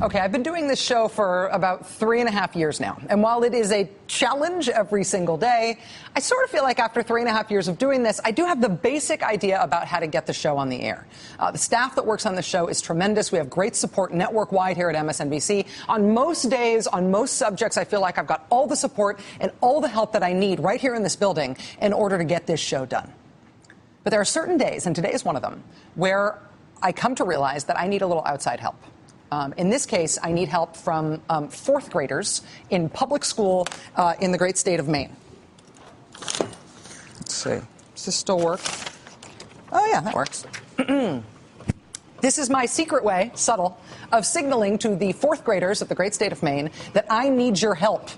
Okay, I've been doing this show for about 3.5 years now. And while it is a challenge every single day, I sort of feel like after 3.5 years of doing this, I do have the basic idea about how to get the show on the air. The staff that works on the show is tremendous. We have great support network-wide here at MSNBC. On most days, on most subjects, I feel like I've got all the support and all the help that I need right here in this building in order to get this show done. But there are certain days, and today is one of them, where I come to realize that I need a little outside help. In this case, I need help from fourth graders in public school in the great state of Maine. Let's see. Does this still work? Oh, yeah, that works. This is my secret way, subtle, of signaling to the fourth graders of the great state of Maine that I need your help.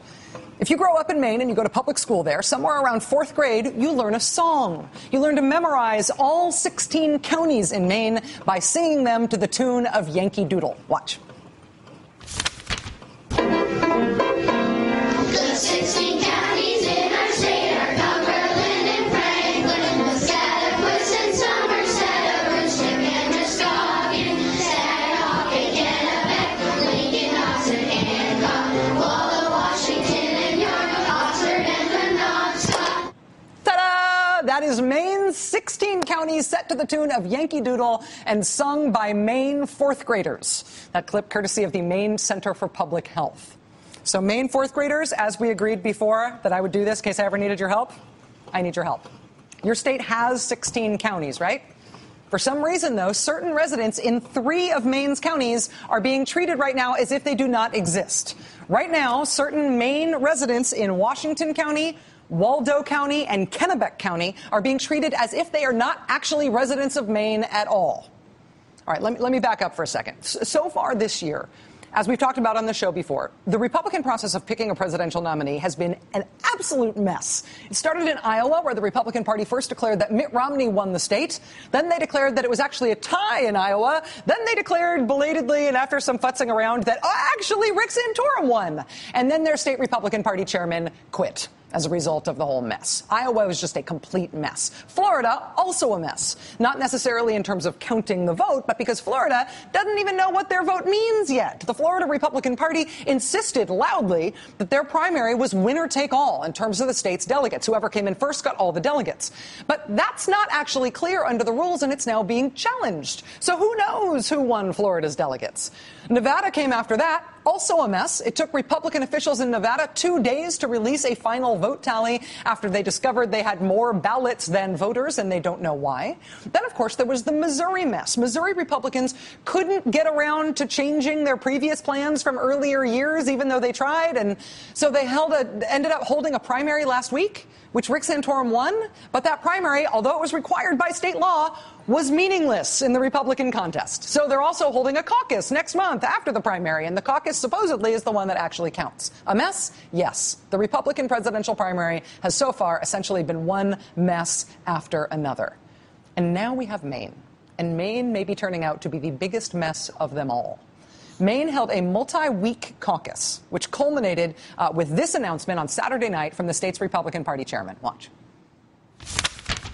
If you grow up in Maine and you go to public school there, somewhere around fourth grade, you learn a song. You learn to memorize all 16 counties in Maine by singing them to the tune of Yankee Doodle. Watch. The 16 counties in our state are Cumberland and Franklin, Scottsbluff and Somerset, Aroostook and Muscogin, Saginaw, Kennebec, Lincoln, Oxford, Hancock, Walla, Washington, Ta-da! That is Maine's 16 counties set to the tune of Yankee Doodle and sung by Maine fourth graders. That clip courtesy of the Maine Center for Public Health. So Maine fourth graders, as we agreed before that I would do this in case I ever needed your help, I need your help. Your state has 16 counties, right? For some reason, though, certain residents in 3 of Maine's counties are being treated right now as if they do not exist. Right now, certain Maine residents in Washington County, Waldo County, and Kennebec County are being treated as if they are not actually residents of Maine at all. All right, let me back up for a second. So far this year, as we've talked about on the show before, the Republican process of picking a presidential nominee has been an absolute mess. It started in Iowa, where the Republican Party first declared that Mitt Romney won the state. Then they declared that it was actually a tie in Iowa. Then they declared belatedly and after some futzing around that, actually, Rick Santorum won. And then their state Republican Party chairman quit as a result of the whole mess. Iowa was just a complete mess. Florida, also a mess. Not necessarily in terms of counting the vote, but because Florida doesn't even know what their vote means yet. The Florida Republican Party insisted loudly that their primary was winner take all in terms of the state's delegates. Whoever came in first got all the delegates. But that's not actually clear under the rules, and it's now being challenged. So who knows who won Florida's delegates? Nevada came after that. Also a mess. It took Republican officials in Nevada 2 days to release a final vote tally after they discovered they had more ballots than voters, and they don't know why. Then, of course, there was the Missouri mess. Missouri Republicans couldn't get around to changing their previous plans from earlier years, even though they tried, and so they ended up holding a primary last week, which Rick Santorum won. But that primary, although it was required by state law, was meaningless in the Republican contest. So they're also holding a caucus next month after the primary, and the caucus supposedly is the one that actually counts. A mess? Yes. The Republican presidential primary has so far essentially been one mess after another. And now we have Maine. And Maine may be turning out to be the biggest mess of them all. Maine held a multi-week caucus, which culminated with this announcement on Saturday night from the state's Republican Party chairman. Watch.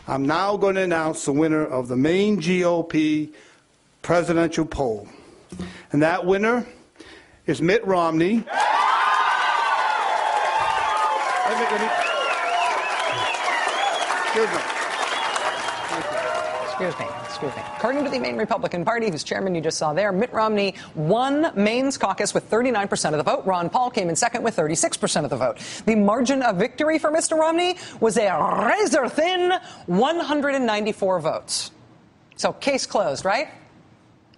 I'm now going to announce the winner of the Maine GOP presidential poll. And that winner is Mitt Romney. Excuse me. According to the Maine Republican Party, whose chairman you just saw there, Mitt Romney won Maine's caucus with 39% of the vote. Ron Paul came in second with 36% of the vote. The margin of victory for Mr. Romney was a razor-thin 194 votes. So case closed, right?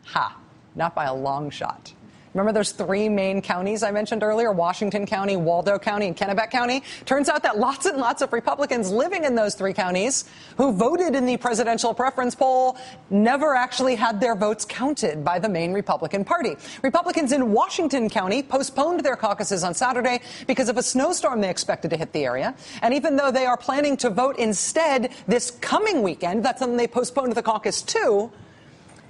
Ha. Not by a long shot. Remember those 3 Maine counties I mentioned earlier, Washington County, Waldo County, and Kennebec County? Turns out that lots and lots of Republicans living in those 3 counties who voted in the presidential preference poll never actually had their votes counted by the Maine Republican Party. Republicans in Washington County postponed their caucuses on Saturday because of a snowstorm they expected to hit the area. And even though they are planning to vote instead this coming weekend, that's something they postponed the caucus to,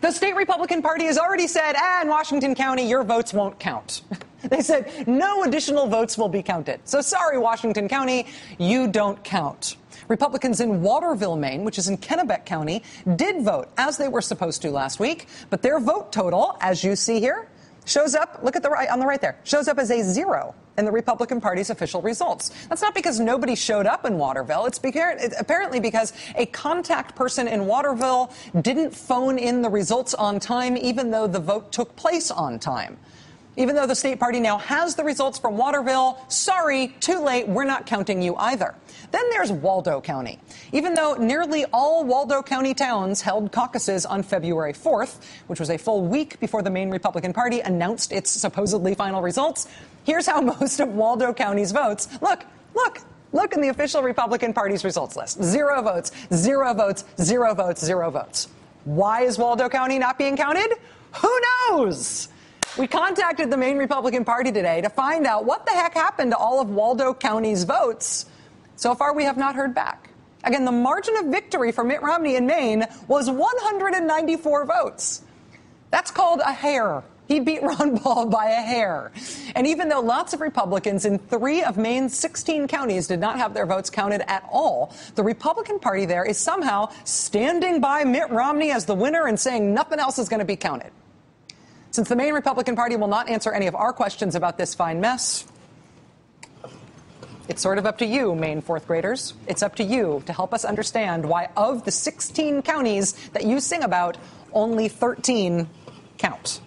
the state Republican Party has already said, in Washington County, your votes won't count. They said no additional votes will be counted. So sorry, Washington County, you don't count. Republicans in Waterville, Maine, which is in Kennebec County, did vote as they were supposed to last week. But their vote total, as you see here, shows up, look at the right, on the right there, shows up as a 0 in the Republican Party's official results. That's not because nobody showed up in Waterville. It's apparently because a contact person in Waterville didn't phone in the results on time, even though the vote took place on time. Even though the state party now has the results from Waterville, sorry, too late, we're not counting you either. Then there's Waldo County. Even though nearly all Waldo County towns held caucuses on February 4th, which was a full week before the Maine Republican Party announced its supposedly final results, here's how most of Waldo County's votes look in the official Republican Party's results list. 0 votes, 0 votes, 0 votes, 0 votes. Why is Waldo County not being counted? Who knows? We contacted the Maine Republican Party today to find out what the heck happened to all of Waldo County's votes. So far, we have not heard back. Again, the margin of victory for Mitt Romney in Maine was 194 votes. That's called a hair. He beat Ron Paul by a hair. And even though lots of Republicans in 3 of Maine's 16 counties did not have their votes counted at all, the Republican Party there is somehow standing by Mitt Romney as the winner and saying nothing else is going to be counted. Since the Maine Republican Party will not answer any of our questions about this fine mess, it's sort of up to you, Maine fourth graders. It's up to you to help us understand why of the 16 counties that you sing about, only 13 count.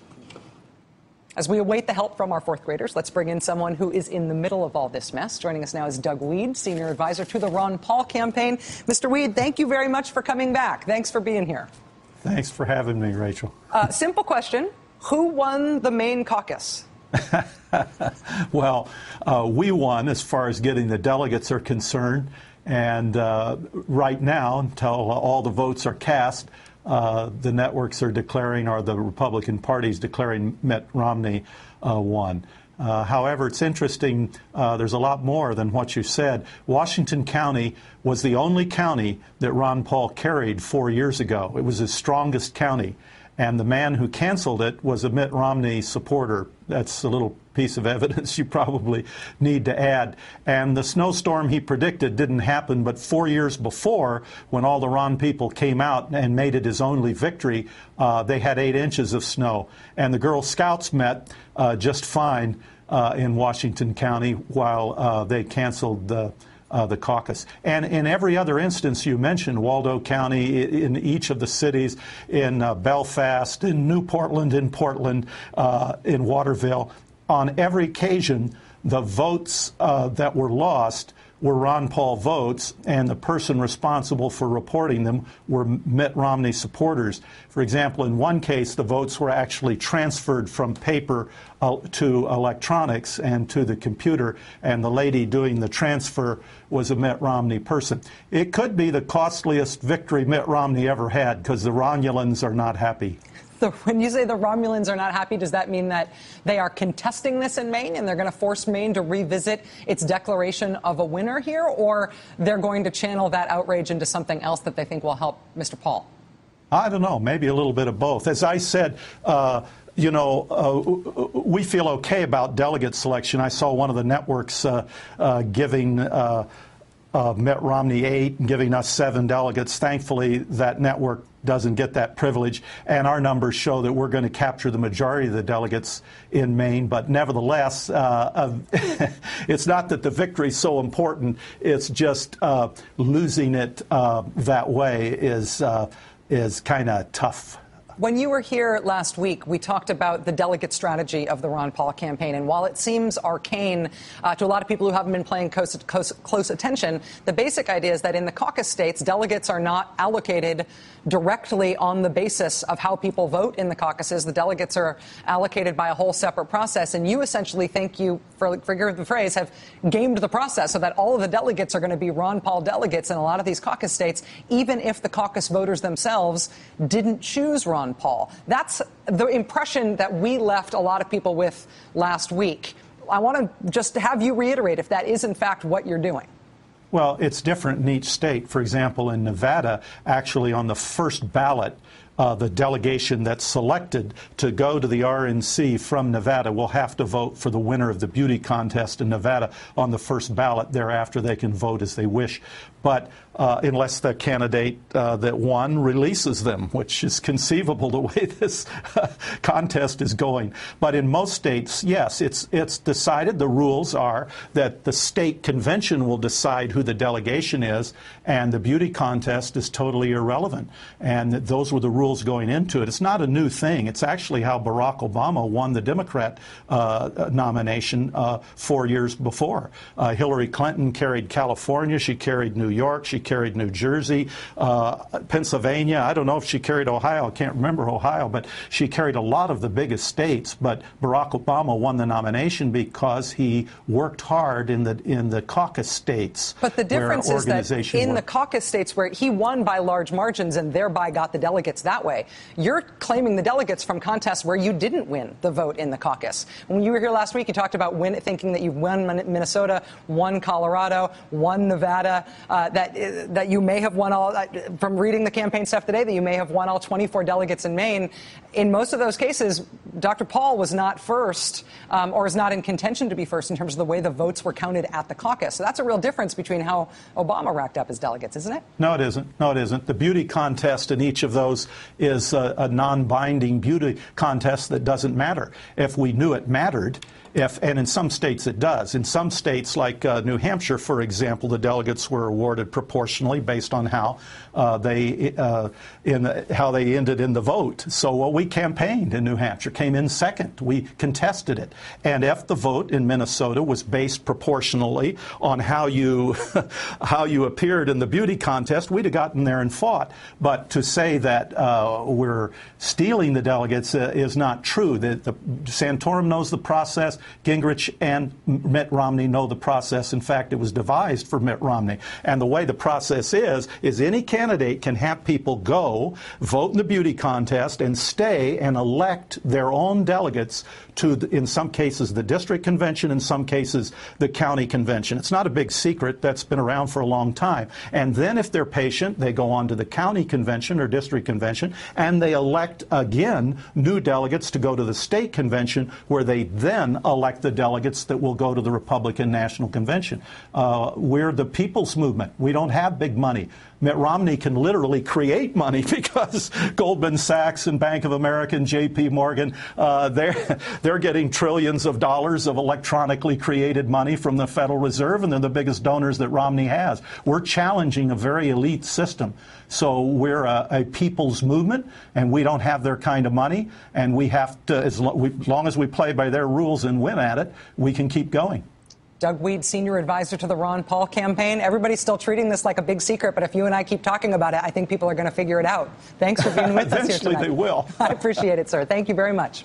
As we await the help from our fourth graders, let's bring in someone who is in the middle of all this mess. Joining us now is Doug Weed, senior advisor to the Ron Paul campaign. Mr. Weed, thank you very much for coming back. Thanks for being here. Thanks for having me, Rachel. Simple question. Who won the Maine caucus? Well, we won as far as getting the delegates are concerned. And right now, until all the votes are cast, the networks are declaring, or the Republican Party is declaring Mitt Romney won. However, it's interesting, there's a lot more than what you said. Washington County was the only county that Ron Paul carried 4 years ago. It was his strongest county. And the man who canceled it was a Mitt Romney supporter. That's a little piece of evidence you probably need to add. And the snowstorm he predicted didn't happen, but 4 years before, when all the Ron people came out and made it his only victory, they had 8 inches of snow. And the Girl Scouts met just fine in Washington County while they canceled the caucus. And in every other instance you mentioned, Waldo County, in each of the cities, in Belfast, in New Portland, in Portland, in Waterville, on every occasion, the votes that were lost were Ron Paul votes, and the person responsible for reporting them were Mitt Romney supporters. For example, in one case, the votes were actually transferred from paper to electronics and to the computer, and the lady doing the transfer was a Mitt Romney person. It could be the costliest victory Mitt Romney ever had, because the Romulans are not happy. So when you say the Romulans are not happy, does that mean that they are contesting this in Maine and they're going to force Maine to revisit its declaration of a winner here, or they're going to channel that outrage into something else that they think will help Mr. Paul? I don't know, maybe a little bit of both. As I said, we feel okay about delegate selection. I saw one of the networks giving Mitt Romney 8 and giving us 7 delegates. Thankfully, that network doesn't get that privilege, and our numbers show that we're going to capture the majority of the delegates in Maine. But nevertheless, it's not that the victory is so important. It's just losing it that way is kind of tough. When you were here last week, we talked about the delegate strategy of the Ron Paul campaign. And while it seems arcane to a lot of people who haven't been paying close attention, the basic idea is that in the caucus states, delegates are not allocated directly on the basis of how people vote in the caucuses. The delegates are allocated by a whole separate process. And you essentially think you, for the phrase, have gamed the process so that all of the delegates are going to be Ron Paul delegates in a lot of these caucus states, even if the caucus voters themselves didn't choose Ron Paul. That's the impression that we left a lot of people with last week. I want to just have you reiterate if that is, in fact, what you're doing. Well, it's different in each state. For example, in Nevada, actually on the first ballot, the delegation that's selected to go to the RNC from Nevada will have to vote for the winner of the beauty contest in Nevada on the first ballot. Thereafter, they can vote as they wish. But unless the candidate that won releases them, which is conceivable the way this contest is going. But in most states, yes, it's decided. The rules are that the state convention will decide who the delegation is, and the beauty contest is totally irrelevant. And those were the rules going into it. It's not a new thing. It's actually how Barack Obama won the Democrat nomination 4 years before. Hillary Clinton carried California. She carried New York. She carried New Jersey, Pennsylvania. I don't know if she carried Ohio. I can't remember Ohio, but she carried a lot of the biggest states. But Barack Obama won the nomination because he worked hard in the caucus states. But the difference is that in the caucus states where he won by large margins and thereby got the delegates that way, you're claiming the delegates from contests where you didn't win the vote in the caucus. When you were here last week, you talked about thinking that you won Minnesota, won Colorado, won Nevada, that you may have won all, from reading the campaign stuff today, that you may have won all 24 delegates in Maine. In most of those cases, Dr. Paul was not first or is not in contention to be first in terms of the way the votes were counted at the caucus. So that's a real difference between how Obama racked up his delegates, isn't it? No, it isn't. No, it isn't. The beauty contest in each of those is a non-binding beauty contest that doesn't matter. If we knew it mattered, and in some states it does. In some states, like New Hampshire, for example, the delegates were awarded proportionally based on how they ended in the vote. So we campaigned in New Hampshire, came in second. We contested it. And if the vote in Minnesota was based proportionally on how you how you appeared in the beauty contest, we'd have gotten there and fought. But to say that we're stealing the delegates is not true. Santorum knows the process. Gingrich and Mitt Romney know the process. In fact, it was devised for Mitt Romney. And the way the process is any candidate can have people go, vote in the beauty contest, and stay and elect their own delegates to, in some cases, the district convention, in some cases, the county convention. It's not a big secret. That's been around for a long time. And then if they're patient, they go on to the county convention or district convention, and they elect, again, new delegates to go to the state convention, where they then elect the delegates that will go to the Republican National Convention. We're the people's movement. We don't have big money. Mitt Romney can literally create money because Goldman Sachs and Bank of America and J.P. Morgan, they're getting trillions of dollars of electronically created money from the Federal Reserve, and they're the biggest donors that Romney has. We're challenging a very elite system. So we're a people's movement, and we don't have their kind of money, and we have to, as long as we play by their rules and win at it, we can keep going. Doug Weed, senior advisor to the Ron Paul campaign. Everybody's still treating this like a big secret, but if you and I keep talking about it, I think people are going to figure it out. Thanks for being with us here tonight. Eventually they will. I appreciate it, sir. Thank you very much.